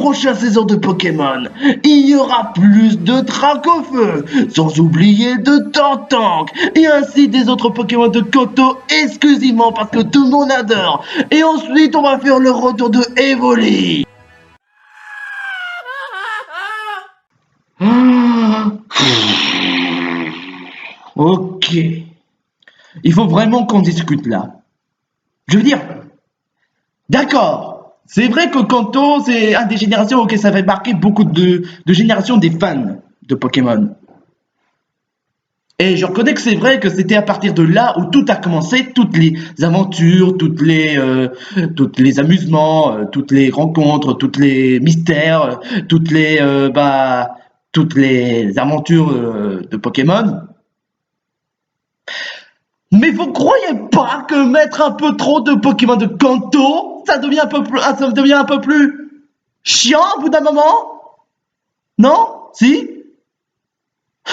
prochaine saison de Pokémon, il y aura plus de Dracofeu, sans oublier de Tantank, et ainsi des autres Pokémon de Kanto exclusivement parce que tout le monde adore. Et ensuite, on va faire le retour de Evoli. Ok. Il faut vraiment qu'on discute là. Je veux dire, d'accord, c'est vrai que Kanto, c'est un des générations auxquelles ça fait marquer beaucoup de générations des fans de Pokémon. Et je reconnais que c'est vrai que c'était à partir de là où tout a commencé, toutes les aventures, toutes les amusements, toutes les rencontres, tous les mystères, toutes les aventures de Pokémon. Mais vous croyez pas que mettre un peu trop de Pokémon de Kanto, ça devient un peu plus chiant au bout d'un moment? Non? Si?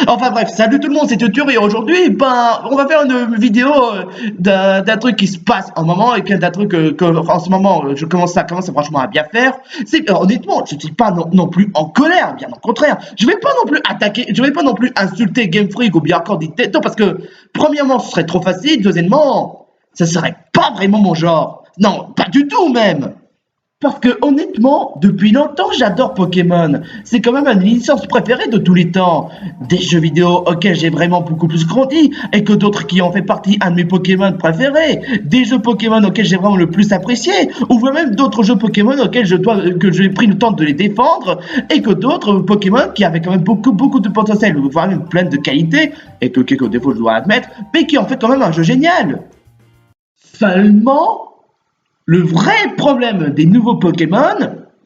Enfin bref, salut tout le monde, c'est Tutur et aujourd'hui, on va faire une vidéo d'un truc qui se passe en moment et d'un truc en ce moment, ça commence franchement à bien faire. Honnêtement, je ne suis pas non plus en colère, bien au contraire. Je vais pas non plus attaquer, je vais pas non plus insulter Game Freak ou bien encore Nintendo parce que, premièrement, ce serait trop facile, deuxièmement, ça serait pas vraiment mon genre. Non, pas du tout même. Parce que honnêtement, depuis longtemps, j'adore Pokémon. C'est quand même une licence préférée de tous les temps. Des jeux vidéo auxquels j'ai vraiment beaucoup plus grandi et que d'autres qui ont fait partie un de mes Pokémon préférés. Des jeux Pokémon auxquels j'ai vraiment le plus apprécié. Ou même d'autres jeux Pokémon auxquels que j'ai pris le temps de les défendre. Et que d'autres Pokémon qui avaient quand même beaucoup de potentiel, voire même plein de qualités. Et que quelques défauts je dois admettre. Mais qui ont fait quand même un jeu génial. Seulement, le vrai problème des nouveaux Pokémon,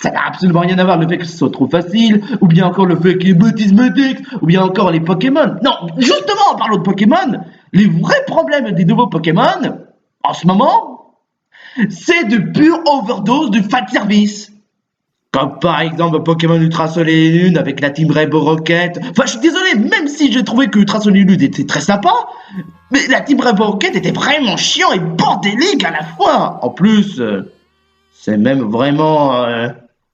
ça n'a absolument rien à voir le fait que ce soit trop facile, ou bien encore le fait qu'il y ait baptismatiques, ou bien encore les Pokémon. Non, justement, en parlant de Pokémon, les vrais problèmes des nouveaux Pokémon, en ce moment, c'est de pure overdose de fan service. Comme par exemple Pokémon Ultra Soleil et Lune avec la Team Rainbow Rocket. Enfin, je suis désolé, même si j'ai trouvé que Ultra Soleil et Lune était très sympa, mais la Team Rainbow Rocket était vraiment chiant et bordélique à la fois. En plus, c'est même vraiment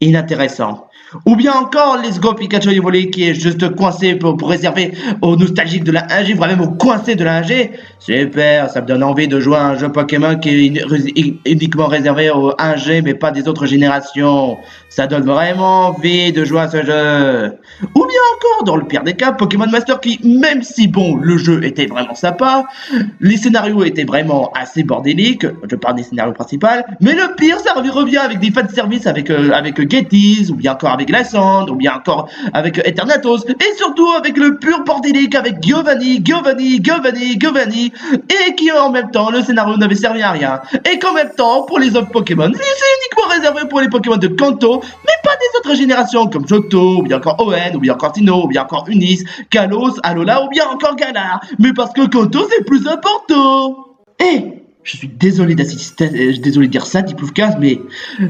inintéressant. Ou bien encore Let's Go Pikachu Evoli qui est juste coincé pour réserver aux nostalgiques de la 1G, voire même aux coincés de la 1G. Super, ça me donne envie de jouer à un jeu Pokémon qui est uniquement réservé aux 1G mais pas des autres générations. Ça donne vraiment envie de jouer à ce jeu. Ou bien encore, dans le pire des cas, Pokémon Master qui, même si bon, le jeu était vraiment sympa, les scénarios étaient vraiment assez bordéliques, je parle des scénarios principaux, mais le pire, ça revient avec des fanservices avec Gettys, ou bien encore avec Glassand, ou bien encore avec Eternatus, et surtout avec le pur bordélique avec Giovanni, et qui en même temps, le scénario n'avait servi à rien, et qu'en même temps, pour les autres Pokémon, c'est uniquement réservé pour les Pokémon de Kanto, mais pas des autres générations comme Johto, ou bien encore Owen, ou bien encore Tino, ou bien encore Unis, Kalos, Alola, ou bien encore Galar, mais parce que Kanto c'est plus important. Et je suis désolé désolé de dire ça, Diplouf15, mais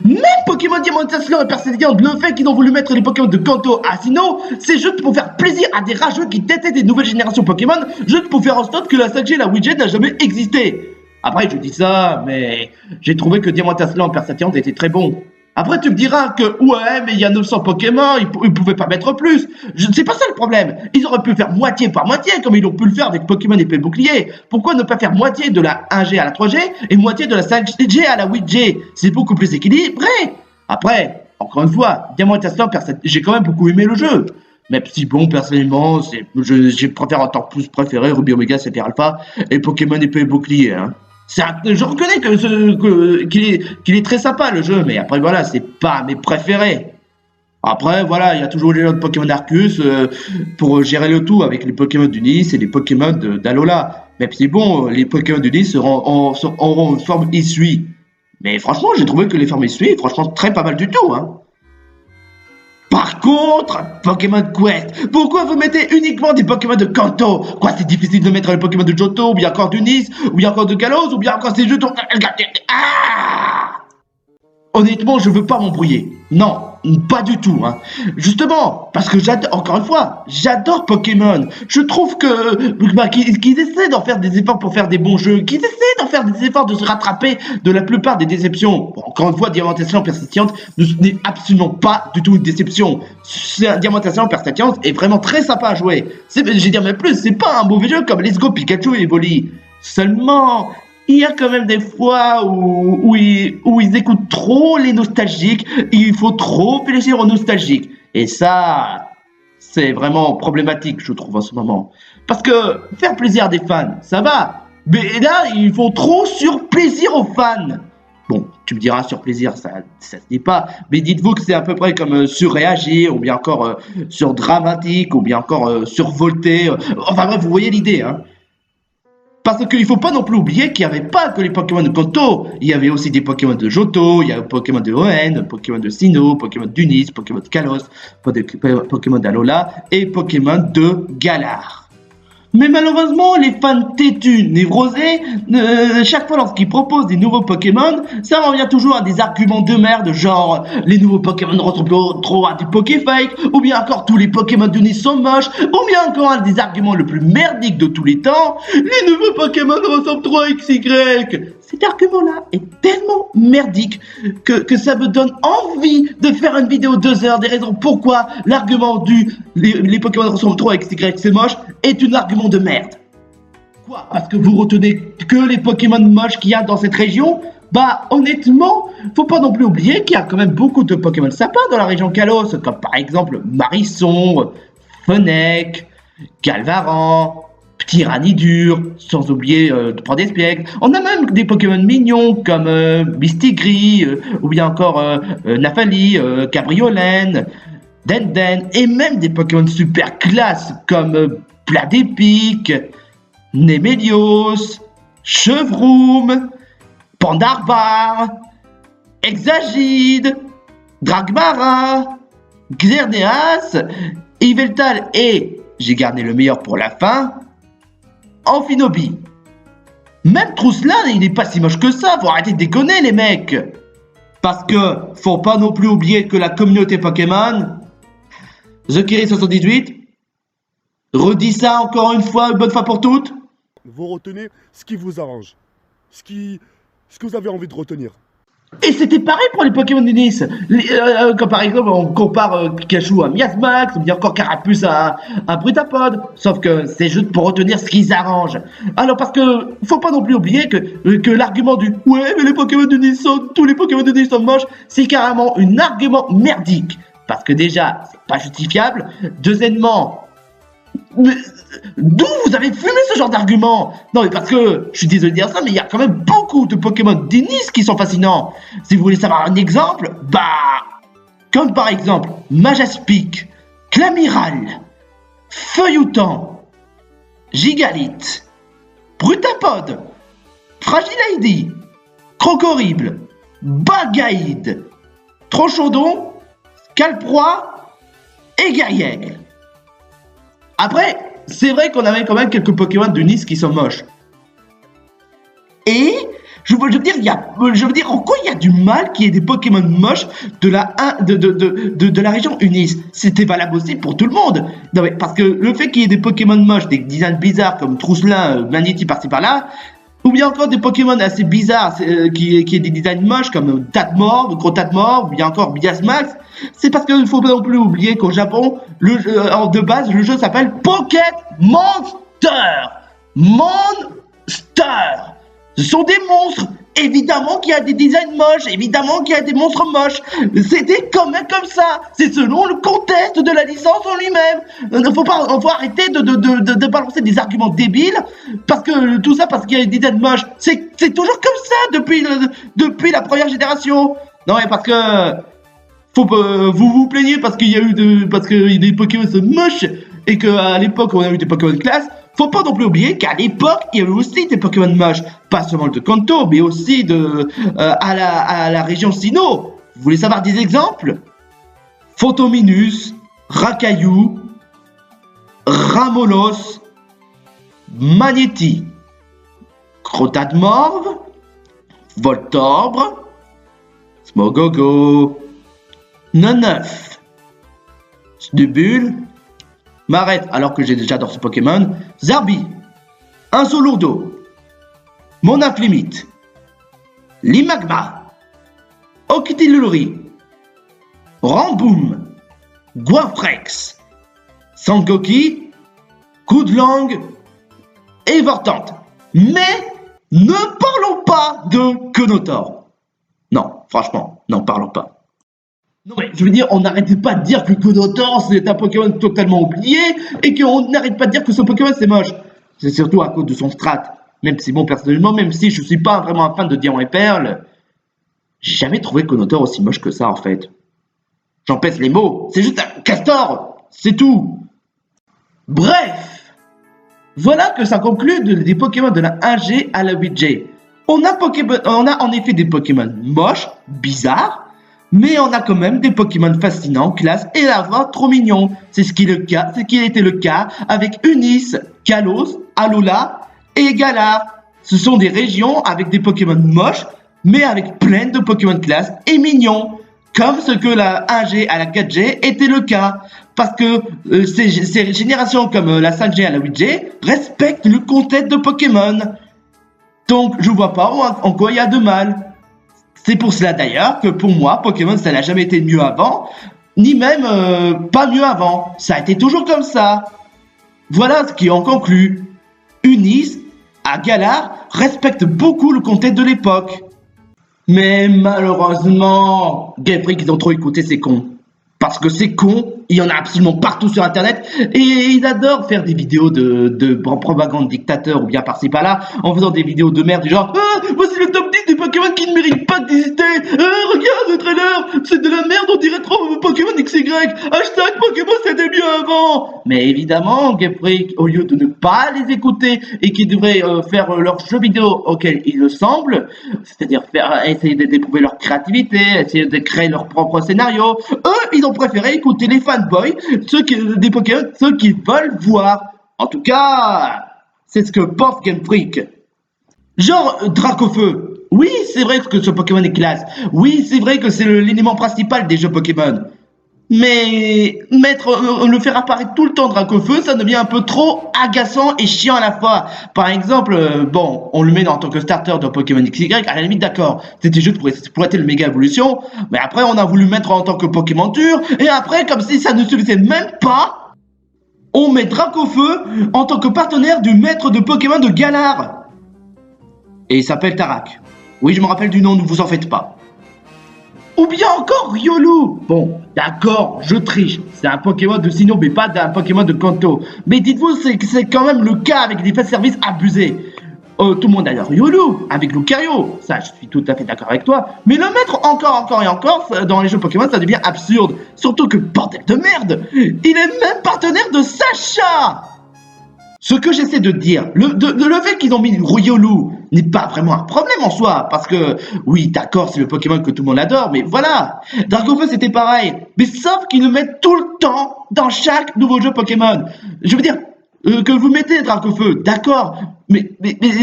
même Pokémon Diamant Slash et Persédiant, le fait qu'ils ont voulu mettre les Pokémon de Kanto à Sinnoh, c'est juste pour faire plaisir à des rageux qui détestent des nouvelles générations Pokémon, juste pour faire en sorte que la 5G et la Widget n'a jamais existé. Après, je dis ça, mais j'ai trouvé que Diamant Slash et Persédiant était très bon. Après, tu me diras que, ouais, mais il y a 900 Pokémon, ils pouvaient pas mettre plus. C'est pas ça le problème. Ils auraient pu faire moitié par moitié, comme ils ont pu le faire avec Pokémon épée bouclier. Pourquoi ne pas faire moitié de la 1G à la 3G et moitié de la 5G à la 8G? C'est beaucoup plus équilibré. Après, encore une fois, Diamant et Aslan, j'ai quand même beaucoup aimé le jeu. Même si bon, personnellement, je préfère en tant que plus préféré Ruby Omega, c'était Alpha, et Pokémon épée et bouclier, hein. Je reconnais qu'il est très sympa le jeu, mais après voilà, c'est pas mes préférés. Après voilà, il y a toujours les autres Pokémon Arceus pour gérer le tout avec les Pokémon d'Unis et les Pokémon d'Alola. Même si bon, les Pokémon d'Unis auront une forme issue. Mais franchement, j'ai trouvé que les formes issues, franchement, très pas mal du tout, hein. Par contre, Pokémon Quest, pourquoi vous mettez uniquement des Pokémon de Kanto? Quoi, c'est difficile de mettre les Pokémon de Johto, ou bien encore d'Unis, ou bien encore de Kalos, ou bien encore ces jeux dont... Ah! Honnêtement, je veux pas m'embrouiller. Non, pas du tout, hein. Justement, parce que j'adore, encore une fois, j'adore Pokémon. Je trouve qu'ils essaient d'en faire des efforts pour faire des bons jeux, qu'ils essaient d'en faire des efforts de se rattraper de la plupart des déceptions. Bon, encore une fois, Diamantation Persistance n'est absolument pas du tout une déception. Diamantation Persistance est vraiment très sympa à jouer. J'ai dire même plus, c'est pas un mauvais jeu comme Let's Go Pikachu et Evoli. Seulement, il y a quand même des fois où ils écoutent trop les nostalgiques, il faut trop plaisir aux nostalgiques. Et ça, c'est vraiment problématique, je trouve, en ce moment. Parce que faire plaisir à des fans, ça va. Mais là, ils font trop sur plaisir aux fans. Bon, tu me diras sur plaisir, ça se dit pas. Mais dites-vous que c'est à peu près comme surréagir, ou bien encore sur dramatique, ou bien encore survolter. Enfin bref, vous voyez l'idée, hein. Parce qu'il ne faut pas non plus oublier qu'il n'y avait pas que les Pokémon de Kanto, il y avait aussi des Pokémon de Johto, il y a Pokémon de Hoenn, Pokémon de Sinnoh, Pokémon d'Unis, Pokémon de Kalos, Pokémon d'Alola et Pokémon de Galar. Mais malheureusement, les fans têtus, névrosés, chaque fois lorsqu'ils proposent des nouveaux Pokémon, ça revient toujours à des arguments de merde, genre les nouveaux Pokémon ressemblent trop à des Pokéfake, ou bien encore tous les Pokémon de Nice sont moches, ou bien encore un des arguments le plus merdiques de tous les temps, les nouveaux Pokémon ressemblent trop à XY. Cet argument-là est tellement merdique que ça me donne envie de faire une vidéo 2 heures des raisons pourquoi l'argument du les Pokémon ressemblent trop à XY, c'est moche, est un argument de merde. Quoi? Parce que vous retenez que les Pokémon moches qu'il y a dans cette région? Bah honnêtement, faut pas non plus oublier qu'il y a quand même beaucoup de Pokémon sympas dans la région Kalos, comme par exemple Marisson, Fennec, Galvaran, Tyranidur, sans oublier de prendre des Spectres. On a même des Pokémon mignons comme Mistigris, ou bien encore Nafali, Cabriolène, Denden, et même des Pokémon super classe comme Pladépic, Némélios, Chevroum, Pandarbar, Exagide, Dragmara, Xerneas, Yveltal et, j'ai gardé le meilleur pour la fin, Amphinobi. Même Trousselin, il est pas si moche que ça, faut arrêter de déconner les mecs. Parce que, faut pas non plus oublier que la communauté Pokémon, TheKiri78, redis ça encore une fois, une bonne fois pour toutes. Vous retenez ce qui vous arrange, ce que vous avez envie de retenir. Et c'était pareil pour les Pokémon de Nice. Comme par exemple, on compare Pikachu à Miasmax, ou bien encore Carapuce à Brutapod. Sauf que c'est juste pour retenir ce qu'ils arrangent. Alors parce que, faut pas non plus oublier que l'argument du « Ouais, mais les Pokémon de Nice tous les Pokémon de Nice sont moches », c'est carrément un argument merdique. Parce que déjà, c'est pas justifiable. Deuxièmement, d'où vous avez fumé ce genre d'argument? Non mais parce que, je suis désolé de dire ça, mais il y a quand même beaucoup de Pokémon d'Ennis qui sont fascinants. Si vous voulez savoir un exemple, comme par exemple Majaspic, Clamiral, Feuilloutant, Gigalith, Brutapod, Fragilady, Crocorrible, Bagaïde, Trochodon, Calproie et Guerriègle. Après, c'est vrai qu'on avait quand même quelques Pokémon de Nice qui sont moches. Et je veux dire, en quoi il y a du mal qu'il y ait des Pokémon moches de la région Unis? C'était valable aussi pour tout le monde. Non, mais parce que le fait qu'il y ait des Pokémon moches, des designs bizarres comme Trousselin, Magnéti par-ci par-là, ou bien encore des Pokémon assez bizarres qui aient des designs moches comme Tatmor, Gros Tatmor, ou bien encore Miasmax, c'est parce qu'il ne faut pas non plus oublier qu'au Japon, de base, le jeu s'appelle Pocket Monster. Monster. Ce sont des monstres. Évidemment qu'il y a des designs moches, évidemment qu'il y a des monstres moches. C'était quand même comme ça. C'est selon le contexte de la licence en lui-même. On faut arrêter de balancer des arguments débiles parce que tout ça parce qu'il y a des designs moches. C'est toujours comme ça depuis la première génération. Non mais parce que vous plaignez parce qu'il y a eu parce que les Pokémon sont moches et qu'à l'époque on a eu des Pokémon de classe. Faut pas non plus oublier qu'à l'époque, il y avait aussi des Pokémon moches, pas seulement de Kanto, mais aussi à la région Sinnoh. Vous voulez savoir des exemples? Photominus, Rakayu, Ramolos, Magnéti, Crotatmorve, Voltorbre, Smogogo, Neuf. Snubbull. M'arrête alors que j'adore ce Pokémon. Zarbi. Un Lourdeau. Monaflimite. Limagma. Octillery. Ramboom. Goinfrex. Sangoki. Coup de langue. Et Vortante. Mais ne parlons pas de Konotor. Non, franchement, n'en parlons pas. Non mais je veux dire, on n'arrête pas de dire que Konotor c'est un Pokémon totalement oublié et qu'on n'arrête pas de dire que ce Pokémon c'est moche. C'est surtout à cause de son strat. Même si bon personnellement, même si je suis pas vraiment un fan de Diamant et Perle, j'ai jamais trouvé Konotor aussi moche que ça en fait. J'en pèse les mots, c'est juste un castor, c'est tout. Bref, voilà que ça conclut des Pokémon de la 1G à la 8G. On a en effet des Pokémon moches, bizarres, mais on a quand même des Pokémon fascinants, classe et à la fois trop mignons. C'est ce qui a été le cas avec Unis, Kalos, Alola et Galar. Ce sont des régions avec des Pokémon moches, mais avec plein de Pokémon classe et mignons. Comme ce que la 1G à la 4G était le cas. Parce que ces générations comme la 5G à la 8G respectent le contexte de Pokémon. Donc je vois pas en quoi il y a de mal. C'est pour cela d'ailleurs que pour moi, Pokémon ça n'a jamais été mieux avant, ni même pas mieux avant. Ça a été toujours comme ça. Voilà ce qui en conclut. Unis, à Galar, respecte beaucoup le contexte de l'époque. Mais malheureusement, Game Freak, ils ont trop écouté ces cons. Parce que ces cons, il y en a absolument partout sur internet et ils adorent faire des vidéos de propagande dictateur ou bien par-ci par-là en faisant des vidéos de merde du genre voici le top 10 des Pokémon qui ne méritent pas d'exister. Regarde le trailer, c'est de la merde, on dirait trop Pokémon XY. Hashtag Pokémon c'était mieux avant. Mais évidemment, Game Freak, au lieu de ne pas les écouter et qui devraient faire leurs jeux vidéo auxquels il le semble, c'est-à-dire essayer d'éprouver leur créativité, essayer de créer leur propre scénario, eux, ils ont préféré écouter les fanboys, des Pokémon, ceux qui veulent voir. En tout cas, c'est ce que pense Game Freak. Genre Dracofeu. Oui, c'est vrai que ce Pokémon est classe. Oui, c'est vrai que c'est l'élément principal des jeux Pokémon. Mais le faire apparaître tout le temps Dracofeu, ça devient un peu trop agaçant et chiant à la fois. Par exemple, bon, on le met en tant que starter de Pokémon XY, à la limite d'accord, c'était juste pour exploiter le méga évolution, mais après on a voulu mettre en tant que Pokémon dur, et après comme si ça ne suffisait même pas, on met Dracofeu en tant que partenaire du maître de Pokémon de Galar. Et il s'appelle Tarak. Oui, je me rappelle du nom, ne vous en faites pas. Ou bien encore Riolu. Bon, d'accord, je triche. C'est un Pokémon de Sinnoh, mais pas un Pokémon de Kanto. Mais dites-vous, c'est quand même le cas avec des faits de service abusés. Tout le monde adore Riolu, avec Lucario. Ça, je suis tout à fait d'accord avec toi. Mais le mettre encore et encore dans les jeux Pokémon, ça devient absurde. Surtout que, bordel de merde, il est même partenaire de Sacha. Ce que j'essaie de dire, le fait qu'ils ont mis Riolu n'est pas vraiment un problème en soi, parce que, oui, d'accord, c'est le Pokémon que tout le monde adore, mais voilà, Dracofeu c'était pareil, mais sauf qu'ils le mettent tout le temps dans chaque nouveau jeu Pokémon. Je veux dire, que vous mettez Dracofeu, d'accord, mais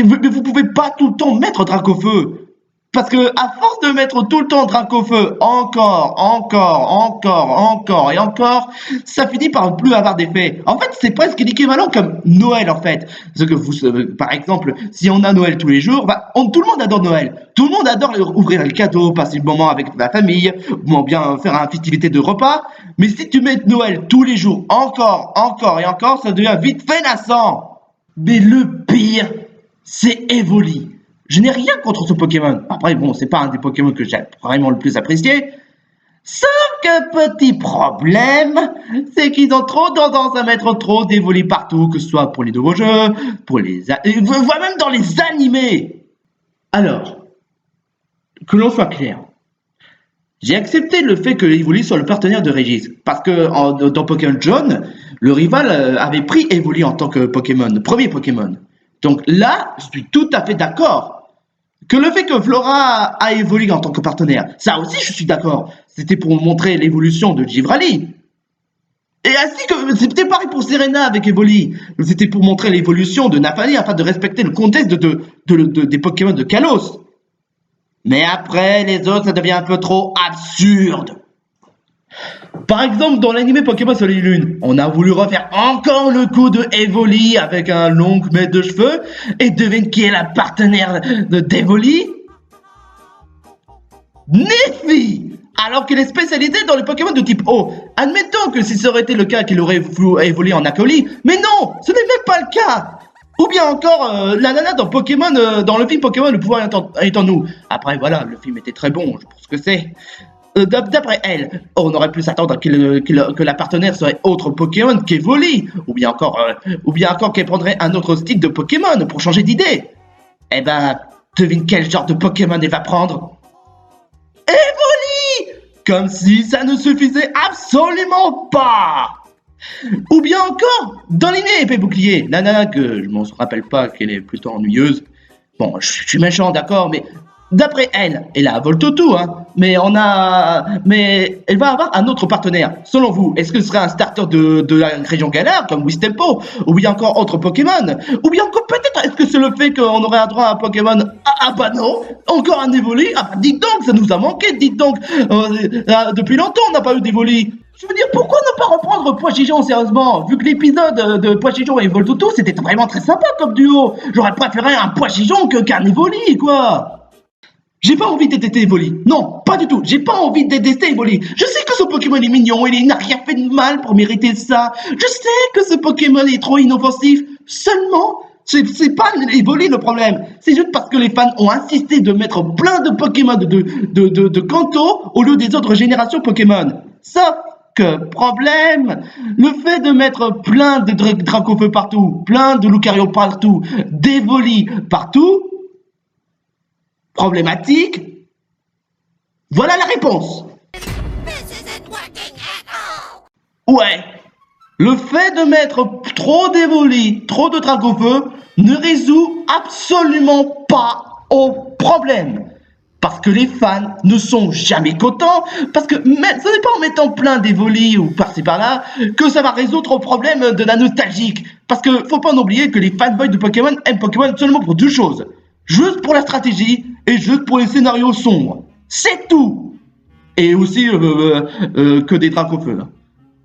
vous pouvez pas tout le temps mettre Dracofeu. Parce que à force de mettre tout le temps Dracofeu, encore et encore, ça finit par ne plus avoir d'effet. En fait, c'est presque l'équivalent comme Noël en fait. Parce que vous, par exemple, si on a Noël tous les jours, tout le monde adore Noël. Tout le monde adore ouvrir le cadeau, passer le moment avec la famille, ou bien faire une festivité de repas. Mais si tu mets Noël tous les jours, encore et encore, ça devient vite fait nassant. Mais le pire, c'est Evoli. Je n'ai rien contre ce Pokémon. Après, bon, c'est pas un des Pokémon que j'ai vraiment le plus apprécié. Sauf que petit problème, c'est qu'ils ont trop tendance à mettre trop d'Evoli partout, que ce soit pour les nouveaux jeux, voire même dans les animés. Alors, que l'on soit clair. J'ai accepté le fait que Evoli soit le partenaire de Régis, parce que dans Pokémon Jaune, le rival avait pris Evoli en tant que Pokémon, le premier Pokémon. Donc là, je suis tout à fait d'accord. Que le fait que Flora a évolué en tant que partenaire, ça aussi je suis d'accord. C'était pour montrer l'évolution de Givrali. Et ainsi que c'était pareil pour Serena avec Evoli. C'était pour montrer l'évolution de Nafali afin de respecter le contexte des Pokémon de Kalos. Mais après, les autres, ça devient un peu trop absurde. Par exemple, dans l'animé Pokémon Soleil et Lune, on a voulu refaire encore le coup de Evoli avec un long mètre de cheveux. Et devine qui est la partenaire d'Evoli? Néphi! Alors qu'elle est spécialisée dans les Pokémon de type eau. Admettons que si ça aurait été le cas qu'il aurait évolué en Acolyte, mais non, ce n'est même pas le cas. Ou bien encore la nana dans Pokémon, dans le film Pokémon, le pouvoir est en nous. Après voilà, le film était très bon, je pense que c'est. D'après elle, on aurait pu s'attendre que la partenaire serait autre Pokémon qu'Evoli, ou bien encore qu'elle prendrait un autre style de Pokémon pour changer d'idée. Eh ben, devine quel genre de Pokémon elle va prendre? Evoli! Comme si ça ne suffisait absolument pas! Ou bien encore, dans l'animé Épée Bouclier, la nana que je m'en rappelle pas qu'elle est plutôt ennuyeuse. Bon, je suis méchant, d'accord, mais d'après elle a Voltotou, hein, mais elle va avoir un autre partenaire. Selon vous, est-ce que ce serait un starter de la région Galar, comme Wistempo, ou bien encore autre Pokémon? Ou bien encore peut-être, est-ce que c'est le fait qu'on aurait un droit à un Pokémon? Ah bah non, encore un Evoli? Ah bah dites donc, ça nous a manqué, dites donc, depuis longtemps on n'a pas eu d'Evoli. Je veux dire, pourquoi ne pas reprendre Poichijon sérieusement? Vu que l'épisode de Poichijon et Voltotou, c'était vraiment très sympa comme duo. J'aurais préféré un Poichijon qu'un Evoli, quoi. J'ai pas envie de détester Evoli. Non, pas du tout. J'ai pas envie de détester Evoli. Je sais que ce Pokémon est mignon, il n'a rien fait de mal pour mériter ça. Je sais que ce Pokémon est trop inoffensif. Seulement, c'est pas Evoli le problème. C'est juste parce que les fans ont insisté de mettre plein de Pokémon de Kanto au lieu des autres générations Pokémon. Sauf que, problème, le fait de mettre plein de Dracofeu partout, plein de Lucario partout, d'Evoli partout, problématique. Voilà la réponse. Ouais. Le fait de mettre trop d'Evoli, trop de Dracofeu ne résout absolument pas au problème. Parce que les fans ne sont jamais contents, parce que ce n'est pas en mettant plein d'Evoli ou par-ci par-là que ça va résoudre le problème de la nostalgique. Parce que faut pas en oublier que les fanboys de Pokémon aiment Pokémon seulement pour deux choses. Juste pour la stratégie et juste pour les scénarios sombres. C'est tout. Et aussi que des Dracofeu.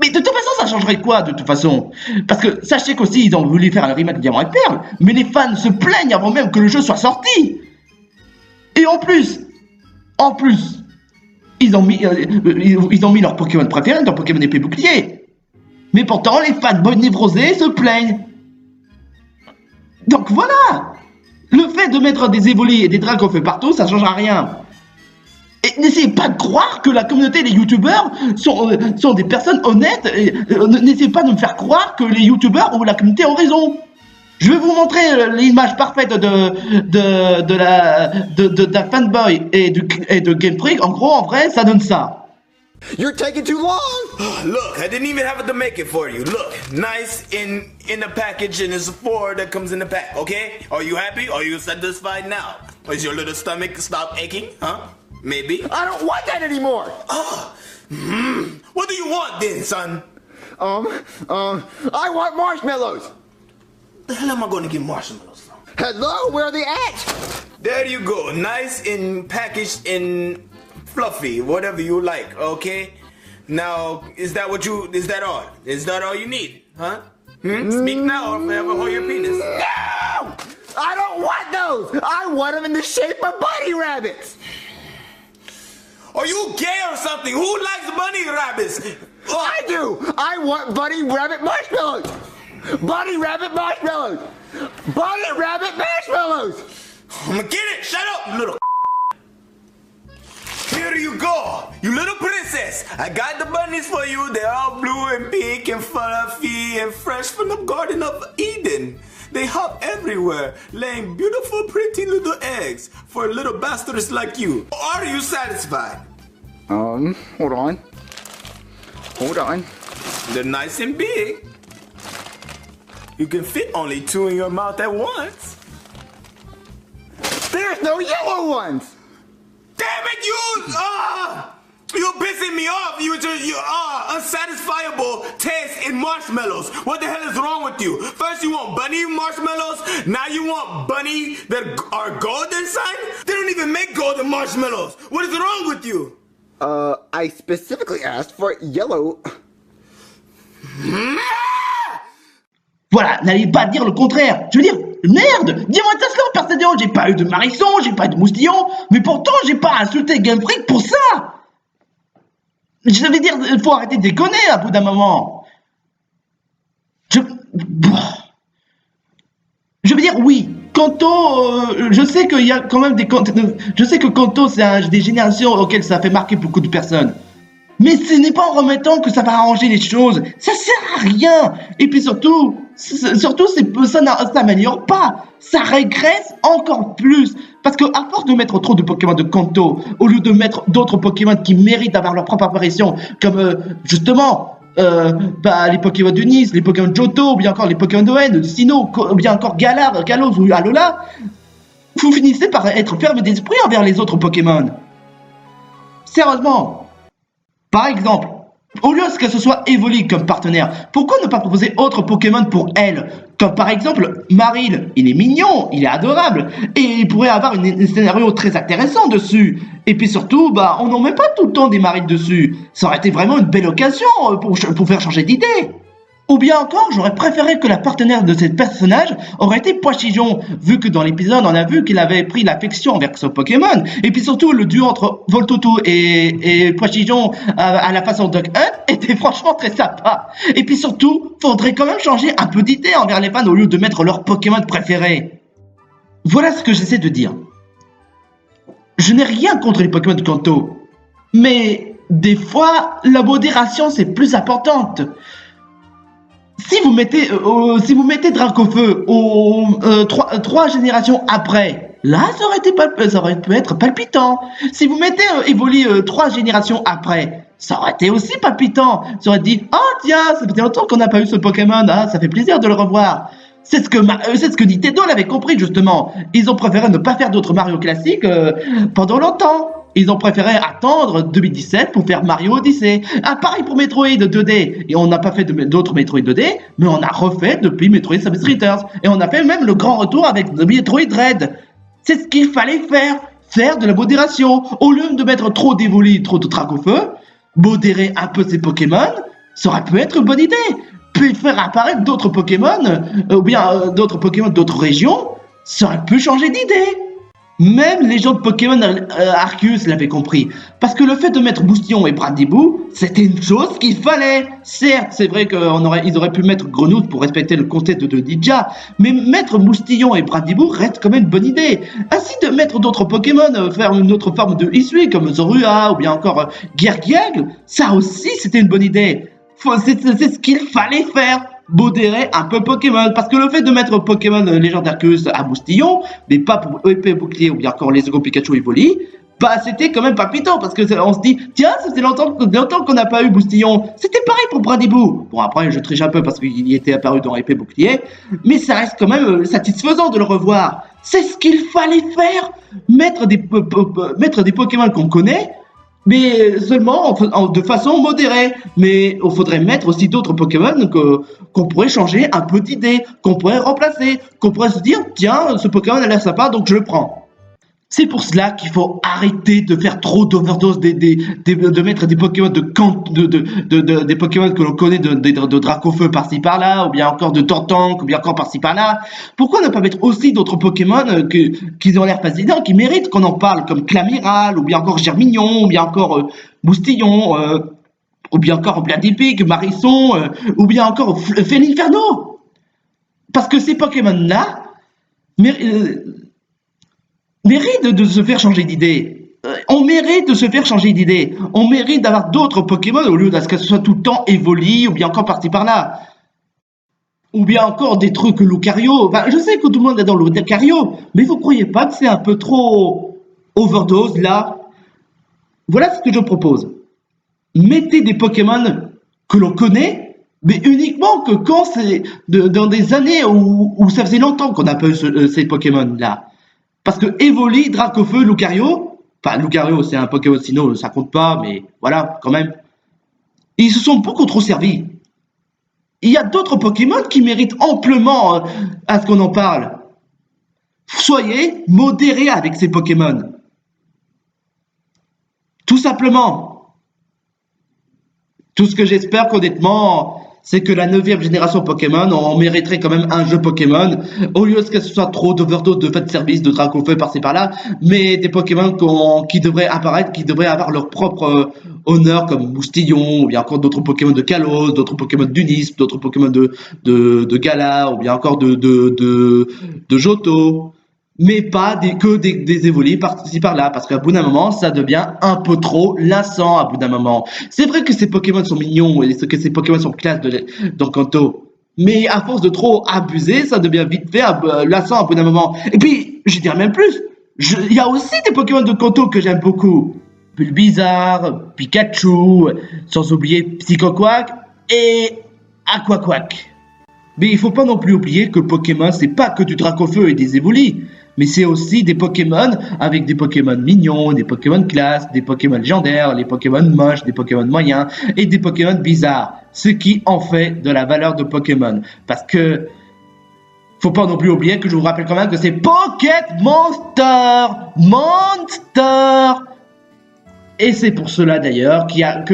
Mais de toute façon, ça changerait quoi de toute façon? Parce que sachez qu'aussi ils ont voulu faire un remake de Diamant et Perle, mais les fans se plaignent avant même que le jeu soit sorti. Et en plus, ils ont mis leur Pokémon préféré dans Pokémon Épée Bouclier. Mais pourtant, les fanboys névrosés se plaignent. Donc voilà. Le fait de mettre des Evoli et des Dracofeu partout, ça ne changera rien. Et n'essayez pas de croire que la communauté des youtubeurs sont des personnes honnêtes. N'essayez pas de me faire croire que les youtubeurs ou la communauté ont raison. Je vais vous montrer l'image parfaite d'un fanboy et de Game Freak. En gros, en vrai, ça donne ça. You're taking too long! Look, I didn't even have to make it for you. Look, nice in the package, and it's a 4 that comes in the pack, okay? Are you happy? Are you satisfied now? Is your little stomach stop aching? Huh? Maybe? I don't want that anymore! What do you want then, son? I want marshmallows! The hell am I gonna get marshmallows from? Hello, where are they at? There you go, nice and packaged in fluffy, whatever you like, okay? Now, is that all? Is that all you need, huh? Speak now or forever hold your penis. No! I don't want those! I want them in the shape of bunny rabbits! Are you gay or something? Who likes bunny rabbits? I do! I want bunny rabbit marshmallows! Bunny rabbit marshmallows! Bunny rabbit marshmallows! I'm gonna get it! Shut up, you little Here you go, you little princess. I got the bunnies for you. They're all blue and pink and fluffy and fresh from the Garden of Eden. They hop everywhere, laying beautiful, pretty little eggs for little bastards like you. Are you satisfied? Hold on. Hold on. They're nice and big. You can fit only 2 in your mouth at once. There's no yellow ones! Damn it, you're pissing me off. You unsatisfiable taste in marshmallows. What the hell is wrong with you? First you want bunny marshmallows, now you want bunny that are golden, son? They don't even make golden marshmallows. What is wrong with you? I specifically asked for yellow. Voilà, n'allez pas dire le contraire. Je veux dire, merde, dis-moi de ça, personnellement, j'ai pas eu de Marisson, j'ai pas eu de Moustillon, mais pourtant, j'ai pas insulté Game Freak pour ça. Je veux dire, il faut arrêter de déconner à bout d'un moment. Je veux dire, oui, Kanto, je sais qu'il y a quand même je sais que Kanto, c'est des générations auxquelles ça a fait marquer beaucoup de personnes. Mais ce n'est pas en remettant que ça va arranger les choses. Ça sert à rien. Et puis surtout, ça n'améliore pas. Ça régresse encore plus. Parce que à force de mettre trop de Pokémon de Kanto, au lieu de mettre d'autres Pokémon qui méritent d'avoir leur propre apparition, comme justement les Pokémon de Nice, les Pokémon de Johto, ou bien encore les Pokémon de Haine, Sinnoh, ou bien encore Galar, Kalos ou Alola, vous finissez par être ferme d'esprit envers les autres Pokémon. Sérieusement. Par exemple, au lieu que ce soit Evoli comme partenaire, pourquoi ne pas proposer autre Pokémon pour elle? Comme par exemple Marill, il est mignon, il est adorable, et il pourrait avoir un scénario très intéressant dessus. Et puis surtout, on n'en met pas tout le temps des Marill dessus. Ça aurait été vraiment une belle occasion pour faire changer d'idée. Ou bien encore, j'aurais préféré que la partenaire de ce personnage aurait été Poichijon, vu que dans l'épisode, on a vu qu'il avait pris l'affection envers ce Pokémon. Et puis surtout, le duo entre Voltoto et Poichijon à la façon Duck Hunt était franchement très sympa. Et puis surtout, faudrait quand même changer un peu d'idée envers les fans au lieu de mettre leur Pokémon préféré. Voilà ce que j'essaie de dire. Je n'ai rien contre les Pokémon de Kanto, mais des fois, la modération c'est plus importante. Si vous mettez Dracofeu trois générations après, là ça aurait pu être palpitant. Si vous mettez Evoli 3 générations après, ça aurait été aussi palpitant. Ça aurait dit tiens, ça fait longtemps qu'on n'a pas eu ce Pokémon, ça fait plaisir de le revoir. C'est ce que Nintendo l'avait compris justement. Ils ont préféré ne pas faire d'autres Mario classiques pendant longtemps. Ils ont préféré attendre 2017 pour faire Mario Odyssey. Pareil pour Metroid 2D. Et on n'a pas fait d'autres Metroid 2D, mais on a refait depuis Metroid Samus Returns. Et on a fait même le grand retour avec Metroid Dread. C'est ce qu'il fallait faire de la modération. Au lieu de mettre trop d'Evoli, trop de Dracofeu, modérer un peu ces Pokémon, ça aurait pu être une bonne idée. Puis faire apparaître d'autres Pokémon, ou bien d'autres Pokémon d'autres régions, ça aurait pu changer d'idée. Même les gens de Pokémon Arceus l'avaient compris. Parce que le fait de mettre Moustillon et Brandibou, c'était une chose qu'il fallait. Certes, c'est vrai qu'ils auraient pu mettre Grenouille pour respecter le concept de Ninja, mais mettre Moustillon et Brandibou reste quand même une bonne idée. Ainsi de mettre d'autres Pokémon, faire une autre forme de Hisui comme Zorua ou bien encore Gergiègle, ça aussi c'était une bonne idée. C'est ce qu'il fallait faire. Modérer un peu Pokémon, parce que le fait de mettre Pokémon légendaire Arceus à Moustillon, mais pas pour épée bouclier ou bien encore les seconds Pikachu et Evoli, c'était quand même palpitant, parce que on se dit tiens, ça fait longtemps qu'on n'a pas eu Moustillon. C'était pareil pour Brandibou. Bon, après je triche un peu parce qu'il était apparu dans épée bouclier, mais ça reste quand même satisfaisant de le revoir. C'est ce qu'il fallait faire, mettre des Pokémon qu'on connaît, mais seulement de façon modérée. Mais il faudrait mettre aussi d'autres Pokémon qu'on pourrait changer un peu d'idée, qu'on pourrait remplacer, qu'on pourrait se dire tiens, ce Pokémon a l'air sympa donc je le prends. C'est pour cela qu'il faut arrêter de faire trop d'overdose, de mettre des Pokémon des Pokémon que l'on connaît de Dracofeu par-ci par-là, ou bien encore de Tortank, ou bien encore par-ci par-là. Pourquoi ne pas mettre aussi d'autres Pokémon qui ont l'air fascinants, qui méritent qu'on en parle, comme Clamiral, ou bien encore Germignon, ou bien encore Moustillon, ou bien encore Bladipic, Marisson, ou bien encore Félinferno. Parce que ces Pokémon-là mérite de se faire changer d'idée. On mérite de se faire changer d'idée. On mérite d'avoir d'autres Pokémon au lieu que ce soit tout le temps Evoli ou bien encore par-ci par-là. Ou bien encore des trucs Lucario. Je sais que tout le monde adore Lucario, mais vous croyez pas que c'est un peu trop overdose là? Voilà ce que je propose. Mettez des Pokémon que l'on connaît, mais uniquement que quand c'est dans des années où ça faisait longtemps qu'on n'a pas eu ces Pokémon là. Parce que Evoli, Dracofeu, Lucario, Lucario c'est un Pokémon Sinnoh, ça compte pas, mais voilà, quand même. Ils se sont beaucoup trop servis. Il y a d'autres Pokémon qui méritent amplement à ce qu'on en parle. Soyez modérés avec ces Pokémon. Tout simplement. Tout ce que j'espère qu'honnêtement, c'est que la 9e génération Pokémon, on mériterait quand même un jeu Pokémon, au lieu que ce soit trop d'overdose de fête service, de Dracofeu par-ci par-là, mais des Pokémon qui devraient apparaître, qui devraient avoir leur propre honneur, comme Moustillon, ou bien encore d'autres Pokémon de Kalos, d'autres Pokémon d'Unisp, d'autres Pokémon de Galar, ou bien encore de Johto. Mais pas des évolués par-ci par-là, parce qu'à bout d'un moment, ça devient un peu trop lassant à bout d'un moment. C'est vrai que ces Pokémon sont mignons et que ces Pokémon sont classe dans Kanto, mais à force de trop abuser, ça devient vite fait lassant à bout d'un moment. Et puis, je dirais même plus, il y a aussi des Pokémon de Kanto que j'aime beaucoup. Bulbizarre, Pikachu, sans oublier Psychoquack et Aquaquack. Mais il faut pas non plus oublier que Pokémon, c'est pas que du Dracofeu et des évolis, mais c'est aussi des Pokémon avec des Pokémon mignons, des Pokémon classe, des Pokémon légendaires, les Pokémon moches, des Pokémon moyens et des Pokémon bizarres. Ce qui en fait de la valeur de Pokémon. Parce que faut pas non plus oublier que je vous rappelle quand même que c'est Pocket Monster. Et c'est pour cela d'ailleurs qu'il y a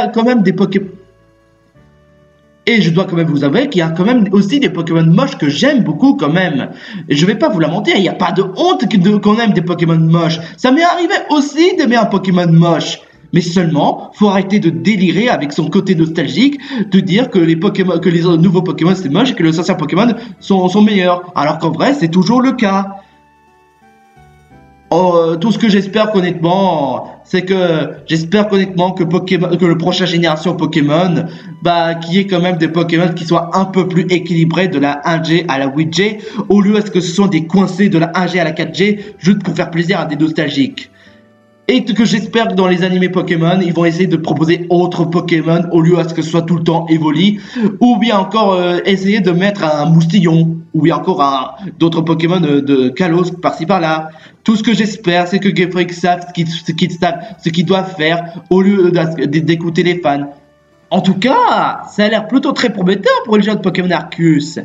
quand même des Pokémon. Et je dois quand même vous avouer qu'il y a quand même aussi des Pokémon moches que j'aime beaucoup quand même. Et je vais pas vous la mentir, il n'y a pas de honte qu'on aime des Pokémon moches. Ça m'est arrivé aussi d'aimer un Pokémon moche. Mais seulement, faut arrêter de délirer avec son côté nostalgique, de dire que les nouveaux Pokémon c'est moche et que les anciens Pokémon sont meilleurs. Alors qu'en vrai, c'est toujours le cas. Tout ce que j'espère honnêtement, c'est que que le prochain génération Pokémon, qu'il y ait quand même des Pokémon qui soient un peu plus équilibrés de la 1G à la 8G, au lieu que ce soit des coincés de la 1G à la 4G, juste pour faire plaisir à des nostalgiques. Et que j'espère que dans les animés Pokémon, ils vont essayer de proposer autres Pokémon au lieu à ce que ce soit tout le temps Evoli, ou bien encore essayer de mettre un Moustillon, ou bien encore d'autres Pokémon de Kalos par-ci par-là. Tout ce que j'espère, c'est que Game Freak savent ce qu'ils doivent faire au lieu d'écouter les fans. En tout cas, ça a l'air plutôt très prometteur pour le jeu de Pokémon Arceus.